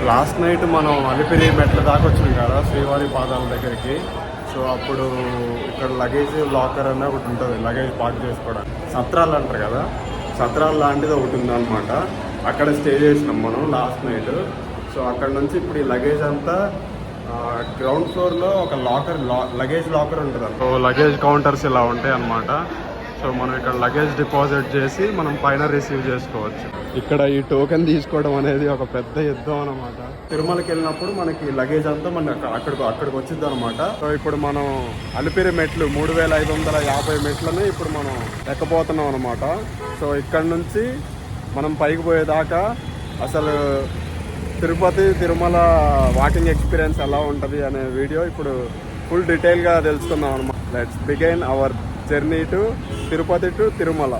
Last night మనం అలిపిరి మెట్ల దాకా వచ్చినాం కదా శ్రీవారి పాదాల దగ్గరికి. సో అప్పుడు ఇక్కడ లగేజ్ లాకర్ అనే ఒకటి ఉంటుంది, లగేజ్ పార్క్ చేసుకోవడానికి. సత్రాలు అంటారు కదా, సత్రాలు లాంటిది ఒకటి ఉందన్నమాట. అక్కడ స్టే చేసినాం మనం లాస్ట్ నైట్. సో అక్కడ నుంచి ఇప్పుడు ఈ లగేజ్ అంతా గ్రౌండ్ ఫ్లోర్లో ఒక లగేజ్ లాకర్ ఉంటుంది. సో లగేజ్ కౌంటర్స్ ఇలా ఉంటాయి అన్నమాట. సో మనం ఇక్కడ లగేజ్ డిపాజిట్ చేసి మనం పైన రిసీవ్ చేసుకోవచ్చు. ఇక్కడ ఈ టోకెన్ తీసుకోవడం అనేది ఒక పెద్ద యుద్ధం అనమాట. తిరుమలకి వెళ్ళినప్పుడు మనకి లగేజ్ అంతా మనకి అక్కడికి వచ్చింది అనమాట. సో ఇప్పుడు మనం అలిపిరి మెట్లు 3550 మెట్లని ఇప్పుడు మనం ఎక్కబోతున్నాం అనమాట. సో ఇక్కడ నుంచి మనం పైకి పోయేదాకా అసలు తిరుపతి తిరుమల వాకింగ్ ఎక్స్పీరియన్స్ ఎలా ఉంటుంది అనే వీడియో ఇప్పుడు ఫుల్ డీటెయిల్గా తెలుసుకుందాం అనమాట. Let's begin our journey to Tirupati to Tirumala.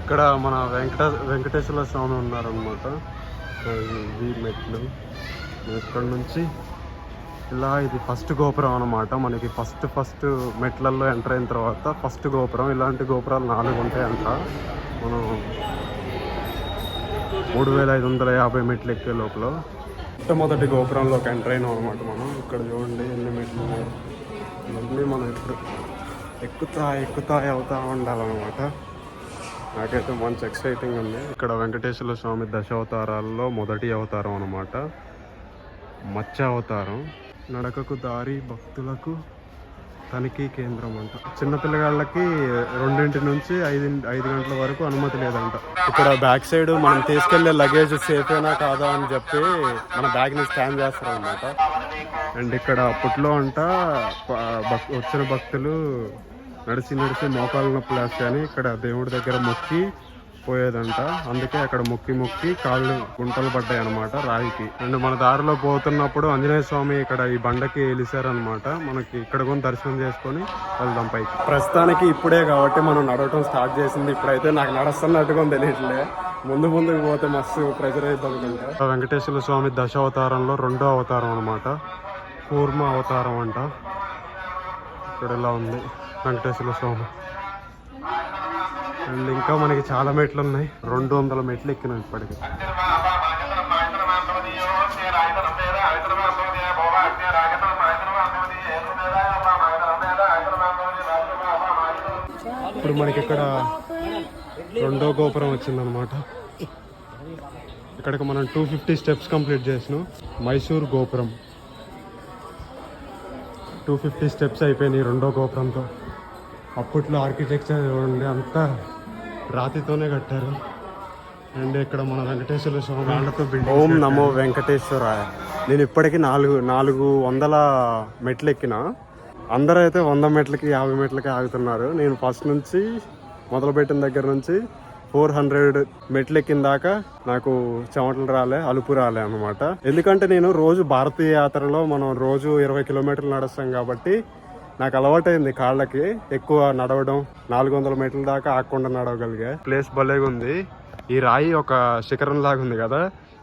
ఇక్కడ మన వెంకటేశ్వర స్వామి ఉన్నారనమాట. సో ఈ మెట్లు ఇక్కడ నుంచి ఇలా, ఇది ఫస్ట్ గోపురం అనమాట. మనకి ఫస్ట్ మెట్లల్లో ఎంటర్ అయిన తర్వాత ఫస్ట్ గోపురం. ఇలాంటి గోపురాలు 4 ఉంటాయంట. మనం 3550 మెట్లు ఎక్కే లోపల మొట్టమొదటి గోపురంలోకి ఎంటర్ అయినాం అనమాట. మనం ఇక్కడ చూడండి ఎన్ని మెట్లు ఉన్నాయి. ఇవన్నీ మనం ఇప్పుడు ఎక్కుతా అవుతా ఉండాలన్నమాట. నాకైతే మంచి ఎక్సైటింగ్ ఉంది. ఇక్కడ వెంకటేశ్వర స్వామి దశావతారాల్లో మొదటి అవతారం అనమాట, మత్స్య అవతారం. నడకకు దారి భక్తులకు తనిఖీ కేంద్రం అంట. చిన్నపిల్లగాళ్ళకి 2 నుంచి 5 గంటల వరకు అనుమతి లేదంట. ఇక్కడ బ్యాక్ సైడ్ మనం తీసుకెళ్లే లగేజ్ సేఫేనా కాదా అని చెప్పి మన బ్యాగ్ని స్కాన్ చేస్తారు అనమాట. అండ్ ఇక్కడ అప్పట్లో అంట వచ్చిన భక్తులు నడిచి మోకాళ్ళ నొప్పులు వేస్తాయని ఇక్కడ దేవుడి దగ్గర మొక్కి పోయేదంట. అందుకే అక్కడ మొక్కి కాళ్ళు గుంటలు పడ్డాయి అనమాట రాయికి. అండ్ మన దారిలో పోతున్నప్పుడు ఆంజనేయ స్వామి ఇక్కడ ఈ బండకి వెలిసారనమాట. మనకి ఇక్కడ కూడా దర్శనం చేసుకొని వెళ్దాం పైకి. ప్రస్తుతానికి ఇప్పుడే కాబట్టి మనం నడవటం స్టార్ట్ చేసింది. ఇప్పుడైతే నాకు నడుస్తున్నట్టుగా తెలియట్లే. ముందుకు పోతే మస్తు ప్రెజర్ అవుతుంది అనుకుంటా. వెంకటేశ్వర స్వామి దశావతారంలో 2వ అవతారం అనమాట, కూర్మ అవతారం అంట. ఇక్కడ ఇలా ఉంది వెంకటేశ్వర స్వామి. అండ్ ఇంకా మనకి చాలా మెట్లు ఉన్నాయి. 200 మెట్లు ఎక్కినాం ఇప్పటికి. ఇప్పుడు మనకి ఇక్కడ 2వ గోపురం వచ్చిందనమాట. ఇక్కడికి మనం 250 స్టెప్స్ కంప్లీట్ చేసినాం. మైసూర్ గోపురం 250 స్టెప్స్ అయిపోయినాయి 2వ గోపురంతో. అప్పట్లో ఆర్కిటెక్చర్ చూడండి, అంతా రాతితోనే కట్టారు. అండ్ ఇక్కడ మన వెంకటేశ్వర స్వామి వాళ్ళతో ఓం నమో వెంకటేశ్వరాయ. నేను ఇప్పటికీ 400 మెట్లు ఎక్కిన. అందరూ అయితే 100 మెట్లకి 50 మెట్లకి ఆగుతున్నారు. నేను ఫస్ట్ నుంచి మొదలుపెట్టిన దగ్గర నుంచి 400 మెట్లు ఎక్కిన దాకా నాకు చెమటలు అలుపు రాలే అనమాట. ఎందుకంటే నేను రోజు భారతీయ యాత్రలో మనం రోజు 20 కిలోమీటర్లు నడుస్తాం కాబట్టి నాకు అలవాటైంది కాళ్ళకి ఎక్కువ నడవడం. 400 మెట్ల దాకా ఆగకుండా నడవగలిగా. ప్లేస్ భలేగా ఉంది. ఈ రాయి ఒక శిఖరం లాగా ఉంది కదా,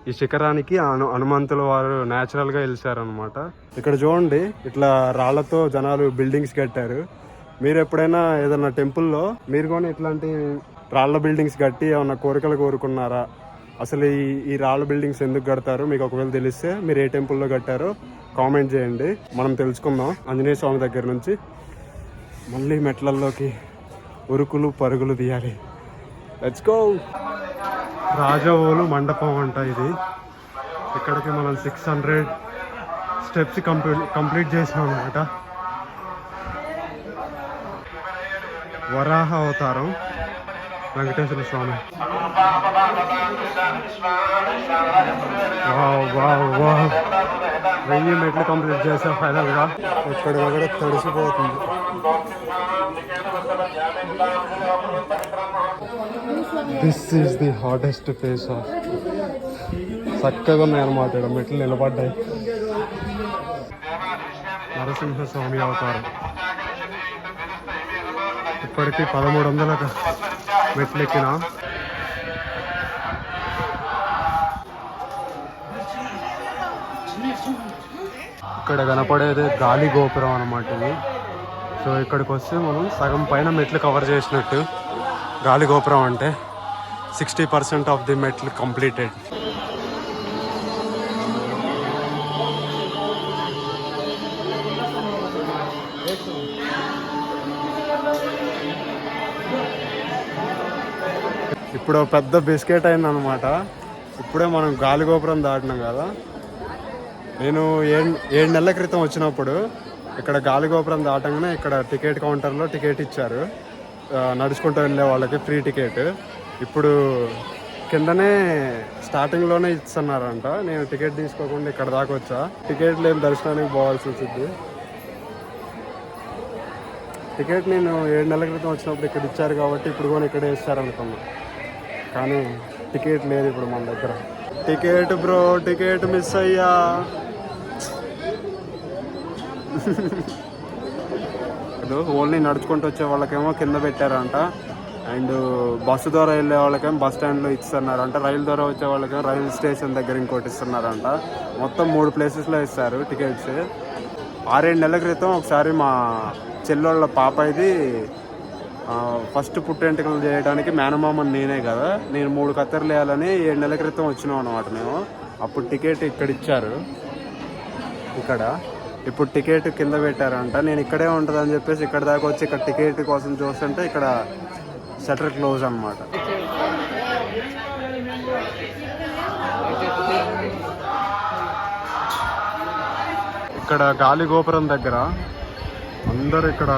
ఈ శిఖరానికి హనుమంతుల వారు న్యాచురల్ గా వెలిసారనమాట. ఇక్కడ చూడండి ఇట్లా రాళ్లతో జనాలు బిల్డింగ్స్ కట్టారు. మీరు ఎప్పుడైనా ఏదైనా టెంపుల్లో మీరు కూడా ఇట్లాంటి రాళ్ల బిల్డింగ్స్ కట్టి ఏమన్నా కోరికలు కోరుకున్నారా? అసలు ఈ రాళ్ళ బిల్డింగ్స్ ఎందుకు కడతారు మీకు ఒకవేళ తెలిస్తే మీరు ఏ టెంపుల్లో కట్టారో కామెంట్ చేయండి, మనం తెలుసుకుందాం. ఆంజనేయ స్వామి దగ్గర నుంచి మళ్ళీ మెట్లల్లోకి ఉరుకులు పరుగులు తీయాలి. Let's go. రాజవోలు మండపం అంట ఇది. ఇక్కడికి మనం 600 స్టెప్స్ కంప్లీట్ చేసినాం అనమాట. వరాహ అవతారం వెంకటేశ్వర స్వామి. వావ్ 1000 మెట్లు కంప్లీట్ చేసా ఫైనల్ గా. ఇక్కడ కూడా తడిసిపోతుంది. This is the hottest face off. చక్కగా ఉన్నాయి అన్నమాట. ఇక్కడ మెట్లు నిలబడ్డాయి. నరసింహస్వామి అవతారం. ఇప్పటికీ 1300 మెట్లు ఎక్కిన. ఇక్కడ కనపడేది గాలి గోపురం అన్నమాట ఇది. సో ఇక్కడికి వస్తే మనం సగం పైన మెట్లు కవర్ చేసినట్టు. గాలి గోపురం అంటే 60% ఆఫ్ ది మెట్లు కంప్లీటెడ్. ఇప్పుడు పెద్ద బిస్కెట్ అయింది అనమాట. ఇప్పుడే మనం గాలి గోపురం దాటినాం కదా. నేను 7 నెలల క్రితం వచ్చినప్పుడు ఇక్కడ గాలి గోపురం దాటంగానే ఇక్కడ టికెట్ కౌంటర్లో టికెట్ ఇచ్చారు, నడుచుకుంటూ వెళ్ళే వాళ్ళకి ఫ్రీ టికెట్. ఇప్పుడు కిందనే స్టార్టింగ్లోనే ఇస్తున్నారంట. నేను టికెట్ తీసుకోకుండా ఇక్కడ దాకా వచ్చా. టికెట్ లేని దర్శనానికి పోవాల్సి వచ్చింది. టికెట్ నేను 7 నెలల క్రితం వచ్చినప్పుడు ఇక్కడ ఇచ్చారు కాబట్టి ఇప్పుడు కూడా ఇక్కడ ఇస్తారనుకున్నా, కానీ టికెట్ లేదు ఇప్పుడు మన దగ్గర. టికెట్ బ్రో, టికెట్ మిస్ అయ్యా. ఓన్లీ నడుచుకుంటూ వచ్చే వాళ్ళకేమో కింద పెట్టారంట, అండ్ బస్సు ద్వారా వెళ్ళే వాళ్ళకేమో బస్ స్టాండ్లో ఇస్తున్నారంట, రైలు ద్వారా వచ్చే వాళ్ళకేమో రైలు స్టేషన్ దగ్గర ఇంకోటి ఇస్తున్నారంట. మొత్తం 3 ప్లేసెస్లో ఇస్తారు టికెట్స్. 6-7 నెలల క్రితం ఒకసారి మా చెల్లెళ్ళ పాప ఇది ఫస్ట్ పుట్టెంటుకలు చేయడానికి మేనమామని నేనే కదా, నేను 3 కత్తెరలు వేయాలని 7 నెలల క్రితం వచ్చినాం అనమాట మేము. అప్పుడు టికెట్ ఇక్కడ ఇచ్చారు ఇక్కడ. ఇప్పుడు టికెట్ కింద పెట్టారంట. నేను ఇక్కడే ఉంటుందని చెప్పేసి ఇక్కడ దాకా వచ్చి ఇక్కడ టికెట్ కోసం చూస్తుంటే ఇక్కడ షట్టర్ క్లోజ్ అనమాట. ఇక్కడ గాలి గోపురం దగ్గర అందరు ఇక్కడ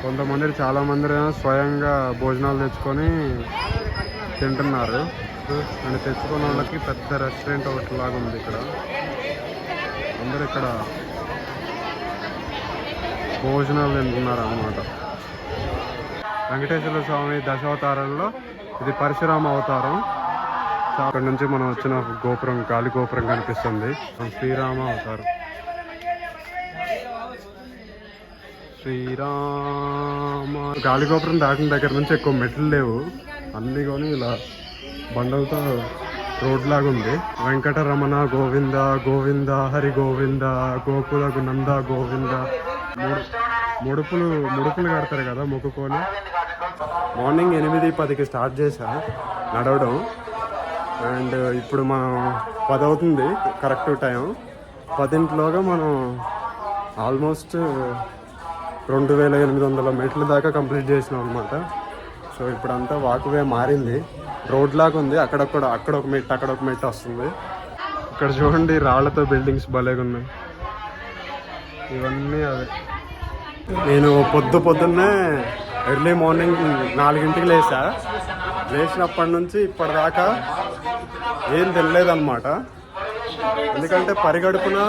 కొంతమంది చాలా మంది స్వయంగా భోజనాలు తెచ్చుకొని తింటున్నారు. అండ్ తెచ్చుకున్న వాళ్ళకి పెద్ద రెస్టారెంట్ ఒకటి లాగా ఉంది ఇక్కడ. అందరు ఇక్కడ భోజనాలు తింటున్నారు అన్నమాట. వెంకటేశ్వర స్వామి దశావతారంలో ఇది పరశురామ అవతారం. అక్కడ నుంచి మనం వచ్చిన గోపురం గాలి గోపురం కనిపిస్తుంది. శ్రీరామ అవతారం. శ్రీరామ. గాలి గోపురం దాటిన దగ్గర నుంచి ఎక్కువ మెట్లు లేవు, అన్ని కొని ఇలా బండలతో రోడ్ లాగా ఉంది. వెంకటరమణ గోవింద గోవింద హరి గోవింద గోకులకు నంద గోవింద. ముడుపులు కడతారు కదా మొక్కుకొని. మార్నింగ్ 8-10కి స్టార్ట్ చేశా నడవడం, అండ్ ఇప్పుడు మనం 10 అవుతుంది కరెక్ట్ టైం. 10 మనం ఆల్మోస్ట్ 2800 మెట్ల దాకా కంప్లీట్ చేసినాం అనమాట. సో ఇప్పుడంతా వాక్వే మారింది, రోడ్ లాగా ఉంది. అక్కడ ఒక మెట్టు వస్తుంది. ఇక్కడ చూడండి రాళ్లతో బిల్డింగ్స్ భలేగా ఉన్నాయి. ఇవన్నీ అదే. నేను పొద్దున్నే ఎర్లీ మార్నింగ్ 4ంటికి లేచినప్పటి నుంచి ఇప్పటిదాకా ఏం తెలియలేదన్నమాట. ఎందుకంటే పరిగడుపున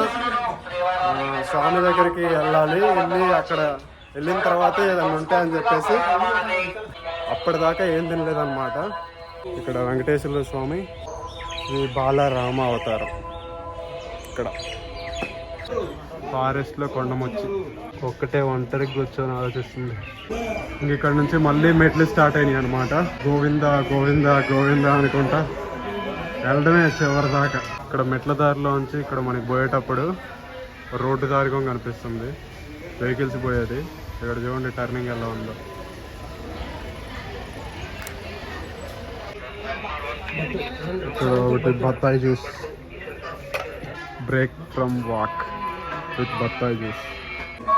స్వామి దగ్గరికి వెళ్ళాలి, అక్కడ వెళ్ళిన తర్వాత ఏదైనా ఉంటాయని చెప్పేసి అప్పటిదాకా ఏం తినలేదన్నమాట. ఇక్కడ వెంకటేశ్వర స్వామి శ్రీ బాలరామ అవతారం. ఇక్కడ ఫారెస్ట్లో కొండమొచ్చి ఒక్కటే ఒంటరికి కూర్చొని ఆలోచిస్తుంది. ఇక్కడ నుంచి మళ్ళీ మెట్లు స్టార్ట్ అయినాయి అనమాట. గోవింద గోవింద గోవింద అనుకుంటా వెళ్ళడమే చివరి దాకా. ఇక్కడ మెట్ల దారిలో నుంచి ఇక్కడ మనకి పోయేటప్పుడు రోడ్డు దారిగా కనిపిస్తుంది, వెహికల్స్ పోయేది. ఇక్కడ చూడండి టర్నింగ్ ఎలా ఉందో. ఇక్కడ ఒకటి బత్తాయి juice, break from walk with బత్తాయి జ్యూస్.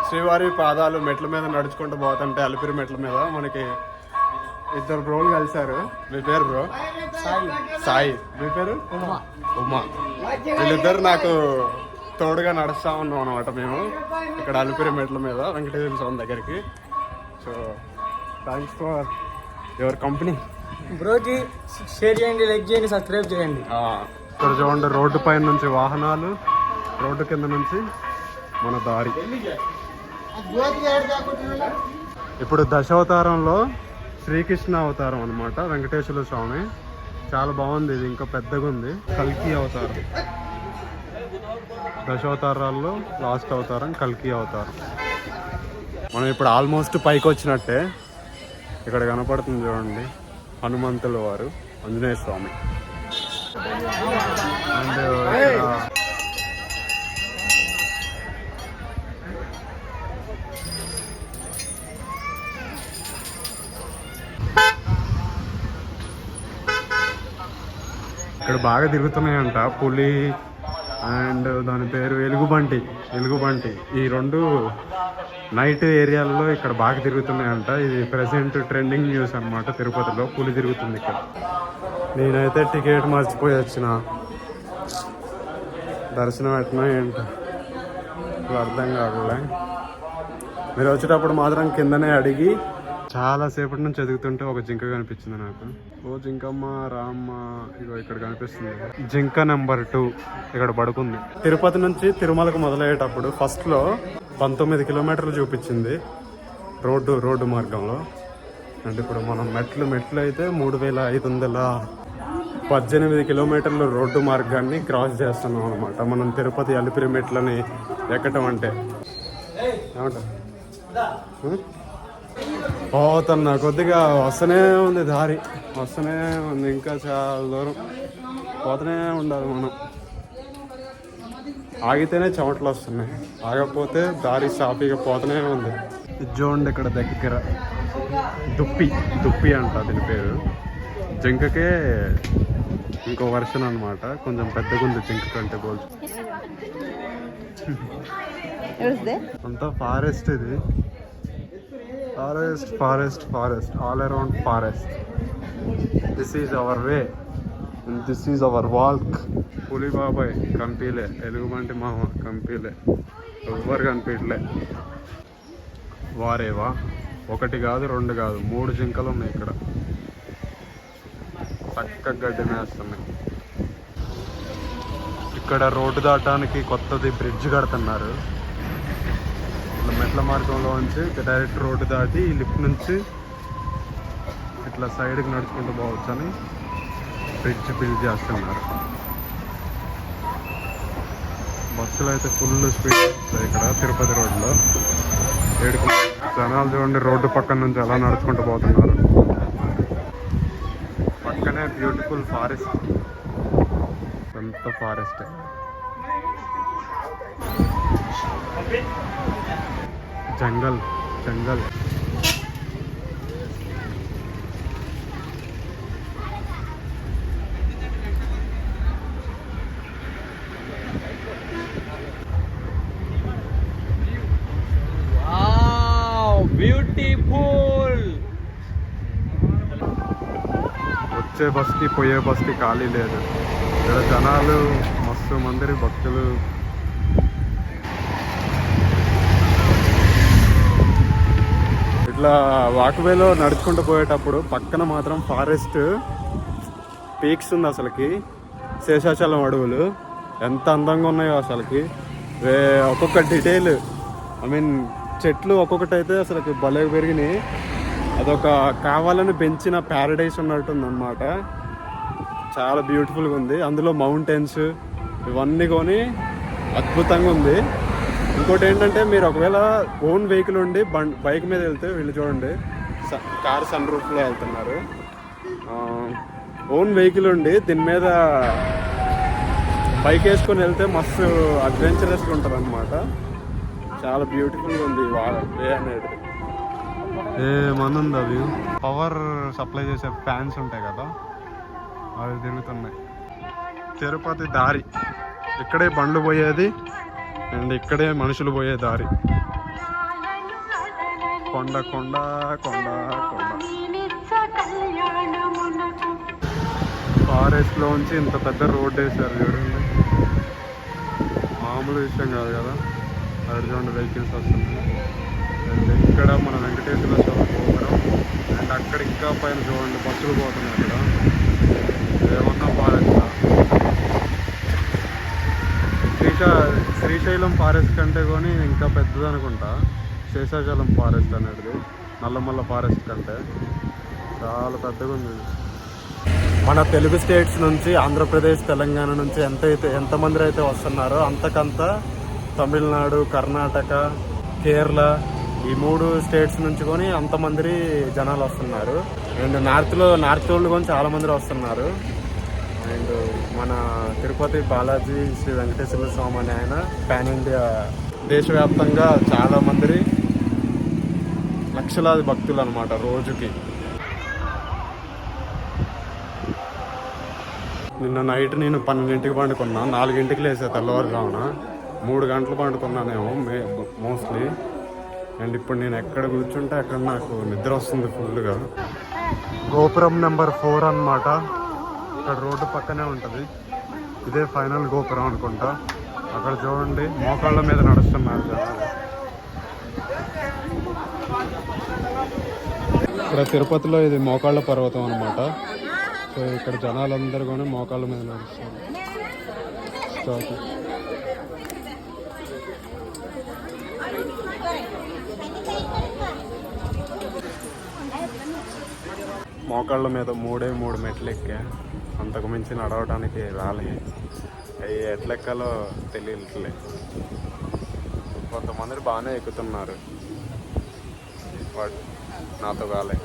శ్రీవారి పాదాలు మెట్ల మీద నడుచుకుంటూ పోతుంటే అలిపిరి మెట్ల మీద మనకి 2 బ్రోలు కలిశారు. మీ పేరు బ్రో? సాయి. మీ పేరు? ఉమా. వీళ్ళిద్దరు నాకు తోడుగా నడుస్తూ ఉన్నాం అనమాట మేము ఇక్కడ అలిపిరి మెట్ల మీద వెంకటేశ్వర స్వామి దగ్గరికి. So thanks for your company బ్రోకి. షేర్ చేయండి, లైక్ చేయండి, సబ్స్క్రైబ్ చేయండి. ఇక్కడ చూడండి రోడ్డు పైన నుంచి వాహనాలు, రోడ్డు కింద నుంచి మన దారి. ఇప్పుడు దశావతారంలో శ్రీకృష్ణ అవతారం అనమాట వెంకటేశ్వర స్వామి. చాలా బాగుంది, ఇది ఇంకా పెద్దగా ఉంది. కల్కి అవతారం. దశావతారాల్లో లాస్ట్ అవతారం కల్కి అవతారం. మనం ఇప్పుడు ఆల్మోస్ట్ పైకి వచ్చినట్టే. ఇక్కడ కనపడుతుంది చూడండి హనుమంతుల వారు, ఆంజనేయ స్వామి. అండ్ ఇక్కడ బాగా తిరుగుతున్నాయంట పులి అండ్ దాని పేరు ఎలుగుబంటి. ఈ రెండు నైట్ ఏరియాల్లో ఇక్కడ బాగా తిరుగుతున్నాయంట. ఇది ప్రెసెంట్ ట్రెండింగ్ న్యూస్ అనమాట. తిరుపతిలో పులి తిరుగుతుంది ఇక్కడ. నేనైతే టికెట్ మర్చిపోయి వచ్చిన, దర్శనం ఎట్లా ఏంటో అర్థం కాకుండా. మీరు వచ్చేటప్పుడు మాత్రం కిందనే అడిగి. చాలా సేపటి నుంచి ఎదుగుతుంటే ఒక జింక కనిపించింది నాకు. ఓ జింకమ్మ రామ్మ, ఇగో ఇక్కడ కనిపిస్తుంది జింక నెంబర్ 2 ఇక్కడ పడుకుంది. తిరుపతి నుంచి తిరుమలకు మొదలయ్యేటప్పుడు ఫస్ట్లో 19 కిలోమీటర్లు చూపించింది రోడ్డు మార్గంలో. అంటే ఇప్పుడు మనం మెట్లు అయితే 3518 కిలోమీటర్లు రోడ్డు మార్గాన్ని క్రాస్ చేస్తున్నాం అనమాట. మనం తిరుపతి అలిపిరి మెట్లని ఎక్కటం అంటే ఏమంటారు పోతున్నా. కొద్దిగా వస్తూనే ఉంది దారి, వస్తూనే ఉంది. ఇంకా చాలా దూరం పోతూనే ఉండాలి మనం. ఆగితేనే చెమటలు వస్తున్నాయి, ఆగకపోతే దారి సాఫీగా పోతూనే ఉంది. చూడండి ఇక్కడ దగ్గర దుప్పి అంట దీని పేరు. జింకకే ఇంకో వర్షన్ అనమాట, కొంచెం పెద్దగా ఉంది జింక కంటే పోల్చి. అంతా ఫారెస్ట్, ఇది forest all around forest. This is our way, this is our walk. పులి బాబాయ్ కంపీలే, ఎలుగుబంటి మామ కంపీలే, ఎవ్వరు కనిపించలే. వారేవా 1 కాదు 2 కాదు 3 జింకలు ఉన్నాయి ఇక్కడ, చక్కగా గడ్డి మేస్తున్నాయి. ఇక్కడ రోడ్డు దాటానికి కొత్తది బ్రిడ్జ్ కడుతున్నారు. ఇట్లా మెట్ల మార్గంలో నుంచి డైరెక్ట్ రోడ్డు దాటి ఈ లిఫ్ట్ నుంచి ఇట్లా సైడ్కి నడుచుకుంటూ పోవచ్చు అని బ్రిడ్జ్ బిల్డ్ చేస్తున్నారు. బస్సులు అయితే ఫుల్ స్పీడ్ ఇక్కడ తిరుపతి రోడ్లో. జనాలు చూడండి రోడ్డు పక్కన నుంచి అలా నడుచుకుంటూ పోతున్నారు. పక్కనే బ్యూటిఫుల్ ఫారెస్ట్, ఎంత ఫారెస్ట్. జంగల్ బ్యూటిఫుల్. వచ్చే బస్కి పోయే బస్కి ఖాళీ లేదు. ఇక్కడ జనాలు మస్తు మంది భక్తులు. ఇట్లా వాక్వేలో నడుచుకుంటూ పోయేటప్పుడు పక్కన మాత్రం ఫారెస్ట్ పీక్స్ ఉంది. అసలుకి శేషాచలం అడవులు ఎంత అందంగా ఉన్నాయో అసలుకి. ఒక్కొక్క డీటెయిల్, చెట్లు ఒక్కొక్కటి అయితే అసలుకి భలే పెరిగినాయి. అదొక కావాలని పెంచిన ప్యారడైస్ ఉన్నట్టుంది అనమాట. చాలా బ్యూటిఫుల్గా ఉంది. అందులో మౌంటైన్స్ ఇవన్నీ కొని అద్భుతంగా ఉంది. ఇంకోటి ఏంటంటే మీరు ఒకవేళ ఓన్ వెహికల్ ఉండి బైక్ మీద వెళ్తే, వీళ్ళు చూడండి కార్ సన్ రూఫ్లో వెళ్తున్నారు. ఓన్ వెహికల్ ఉండి దీని మీద బైక్ వేసుకొని వెళ్తే మస్తు అడ్వెంచరస్గా ఉంటుంది అనమాట. చాలా బ్యూటిఫుల్గా ఉంది వే అనేది. ఏమనుంది అవి పవర్ సప్లై చేసే ఫ్యాన్స్ ఉంటాయి కదా, అవి తిరుగుతున్నాయి. తిరుపతి దారి ఇక్కడే బండ్లు పోయేది అండ్ ఇక్కడే మనుషులు పోయే దారి. కొండ కొండ కొండ కొండ. ఫారెస్ట్లోంచి ఇంత పెద్ద రోడ్ వేసారు చూడండి, మామూలు విషయం కాదు కదా. అది చూడండి వెహికల్స్ వస్తున్నాయి. అండ్ ఇక్కడ మన వెంకటేశ్వర స్వామి పోతున్నాం. అండ్ అక్కడ ఇంకా పైన చూడండి బస్సులు పోతున్నాయి. అక్కడ ఏమన్నా ఫారెస్ట్. శ్రీశైలం ఫారెస్ట్ కంటే కొని ఇంకా పెద్దది అనుకుంటా శేషాచలం ఫారెస్ట్ అనేది, నల్లమల్ల ఫారెస్ట్ కంటే చాలా పెద్దగా ఉంది. మన తెలుగు స్టేట్స్ నుంచి ఆంధ్రప్రదేశ్ తెలంగాణ నుంచి ఎంతమంది అయితే వస్తున్నారో అంతకంత తమిళనాడు, కర్ణాటక, కేరళ ఈ 3 స్టేట్స్ నుంచి కొని అంతమంది జనాలు వస్తున్నారు. అండ్ నార్త్ వాళ్ళు కొని చాలా మంది వస్తున్నారు. అండ్ మన తిరుపతి బాలాజీ శ్రీ వెంకటేశ్వర స్వామి అని ఆయన పాన్ ఇండియా దేశవ్యాప్తంగా చాలా మంది లక్షలాది భక్తులు అనమాట రోజుకి. నిన్న నైట్ నేను 12ంటికి పండుకున్నా, 4ంటికి లేసా తెల్లవారుజామున. 3 గంటలు పండుకున్నానేమో మోస్ట్లీ. అండ్ ఇప్పుడు నేను ఎక్కడ కూర్చుంటే అక్కడ నాకు నిద్ర వస్తుంది ఫుల్గా. గోపురం నెంబర్ 4 అన్నమాట. ఇక్కడ రోడ్డు పక్కనే ఉంటుంది. ఇదే ఫైనల్ గోపురం అనుకుంటా. అక్కడ చూడండి మోకాళ్ళ మీద నడుస్తున్నారు జనాలు. ఇక్కడ తిరుపతిలో ఇది మోకాళ్ళ పర్వతం అనమాట. సో ఇక్కడ జనాలందరూ కూడా మోకాళ్ళ మీద నడుస్తారు. మోకాళ్ళ మీద 3 మెట్లు ఎక్కా. అంతకు మించి నడవడానికి రాలే. అవి ఎట్లెక్కాలో తెలియట్లే. కొంతమంది బాగానే ఎక్కుతున్నారు, బట్ నాతో కాలే.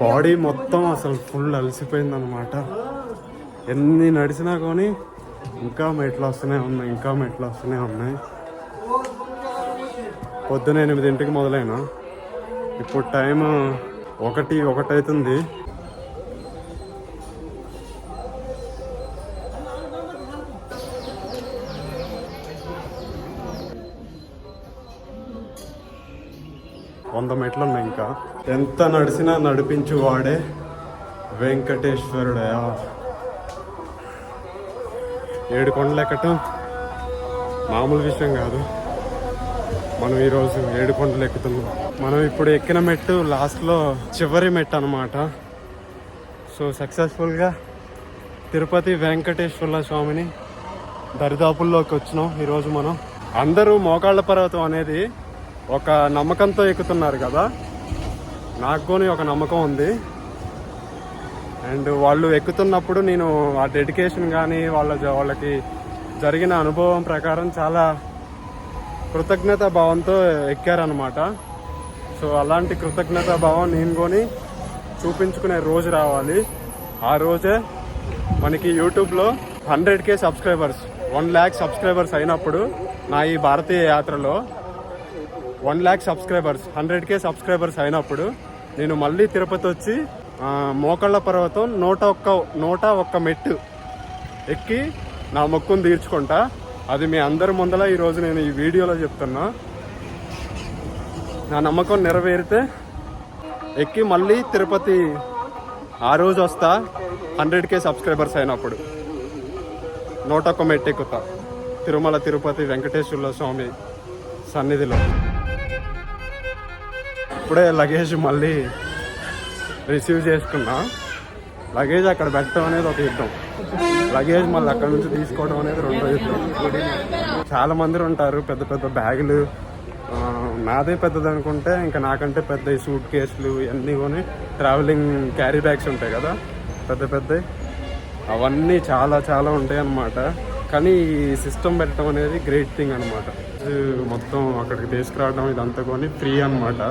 బాడీ మొత్తం అసలు ఫుల్ అలసిపోయింది అనమాట. ఎన్ని నడిచినా కానీ ఇంకా మెట్లు వస్తూనే ఉన్నాయి. పొద్దున 8ంటికి మొదలైనా ఇప్పుడు టైం 1 అవుతుంది. మెట్లు ఉన్నాయి. ఇంకా ఎంత నడిచినా నడిపించు వాడే వెంకటేశ్వరుడే. 7 కొండలు ఎక్కటం మామూలు విషయం కాదు. మనం ఈరోజు 7 కొండలు ఎక్కుతున్నాం. మనం ఇప్పుడు ఎక్కిన మెట్టు లాస్ట్లో చివరి మెట్టు అనమాట. సో సక్సెస్ఫుల్గా తిరుపతి వెంకటేశ్వర స్వామిని దరిదాపుల్లోకి వచ్చినాం ఈరోజు మనం. అందరూ మోకాళ్ళ పర్వతం అనేది ఒక నమ్మకంతో ఎక్కుతున్నారు కదా. నాకు కొని ఒక నమ్మకం ఉంది. అండ్ వాళ్ళు ఎక్కుతున్నప్పుడు నేను ఆ డెడికేషన్ కానీ వాళ్ళకి జరిగిన అనుభవం ప్రకారం చాలా కృతజ్ఞతా భావంతో ఎక్కారనమాట. సో అలాంటి కృతజ్ఞతా భావం నేను కొని చూపించుకునే రోజు రావాలి. ఆ రోజే మనకి యూట్యూబ్లో 100K సబ్స్క్రైబర్స్ 1 lakh సబ్స్క్రైబర్స్ అయినప్పుడు నా ఈ భారతీయ యాత్రలో 1 lakh సబ్స్క్రైబర్స్ 100K సబ్స్క్రైబర్స్ అయినప్పుడు నేను మళ్ళీ తిరుపతి వచ్చి మోకాళ్ళ పర్వతం 101 మెట్టు ఎక్కి నా మొక్కును తీర్చుకుంటా. అది మీ అందరి ముందల ఈరోజు నేను ఈ వీడియోలో చెప్తున్నా. నా నమ్మకం నెరవేరితే ఎక్కి మళ్ళీ తిరుపతి ఆ రోజు వస్తా. 100K సబ్స్క్రైబర్స్ అయినప్పుడు 101 మెట్టు ఎక్కుతా తిరుమల తిరుపతి వెంకటేశ్వర స్వామి సన్నిధిలో. ఇప్పుడే లగేజ్ మళ్ళీ రిసీవ్ చేసుకున్నా. లగేజ్ అక్కడ పెట్టడం అనేది ఒక యుద్ధం. లగేజ్ మళ్ళీ అక్కడ నుంచి తీసుకోవడం అనేది 2వ యుద్ధం. చాలా మంది ఉంటారు, పెద్ద పెద్ద బ్యాగులు. నాదే పెద్దది అనుకుంటే ఇంకా నాకంటే పెద్ద సూట్ కేసులు ఇవన్నీ కొని ట్రావెలింగ్ క్యారీ బ్యాగ్స్ ఉంటాయి కదా పెద్ద అవన్నీ చాలా ఉంటాయి అన్నమాట. కానీ ఈ సిస్టమ్ పెట్టడం అనేది గ్రేట్ థింగ్ అనమాట. మొత్తం అక్కడికి తీసుకురావడం ఇదంతా కొని ఫ్రీ అనమాట.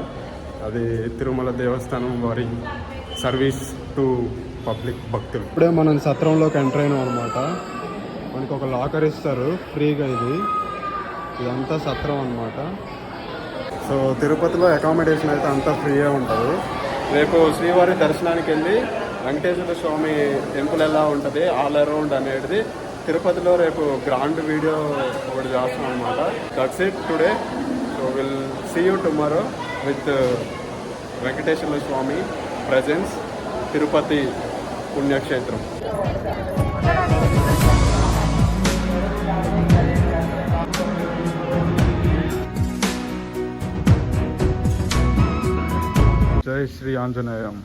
అది తిరుమల దేవస్థానం వారి సర్వీస్ టు పబ్లిక్ భక్తులు. ఇప్పుడే మనం సత్రంలోకి ఎంటర్ అయినాం అనమాట. మనకి ఒక లాకర్ ఇస్తారు ఫ్రీగా. ఇదంతా సత్రం అనమాట. సో తిరుపతిలో అకామిడేషన్ అయితే అంతా ఫ్రీగా ఉంటుంది. రేపు శ్రీవారి దర్శనానికి వెళ్ళి వెంకటేశ్వర స్వామి టెంపుల్ ఎలా ఉంటుంది ఆల్ అరౌండ్ అనేది తిరుపతిలో రేపు గ్రాండ్ వీడియో ఒకటి చేస్తాం అనమాట. That's it today. So will see you tomorrow with Venkateswara Swami presence Tirupati పుణ్యక్షేత్రం. జై శ్రీ ఆంజనేయం.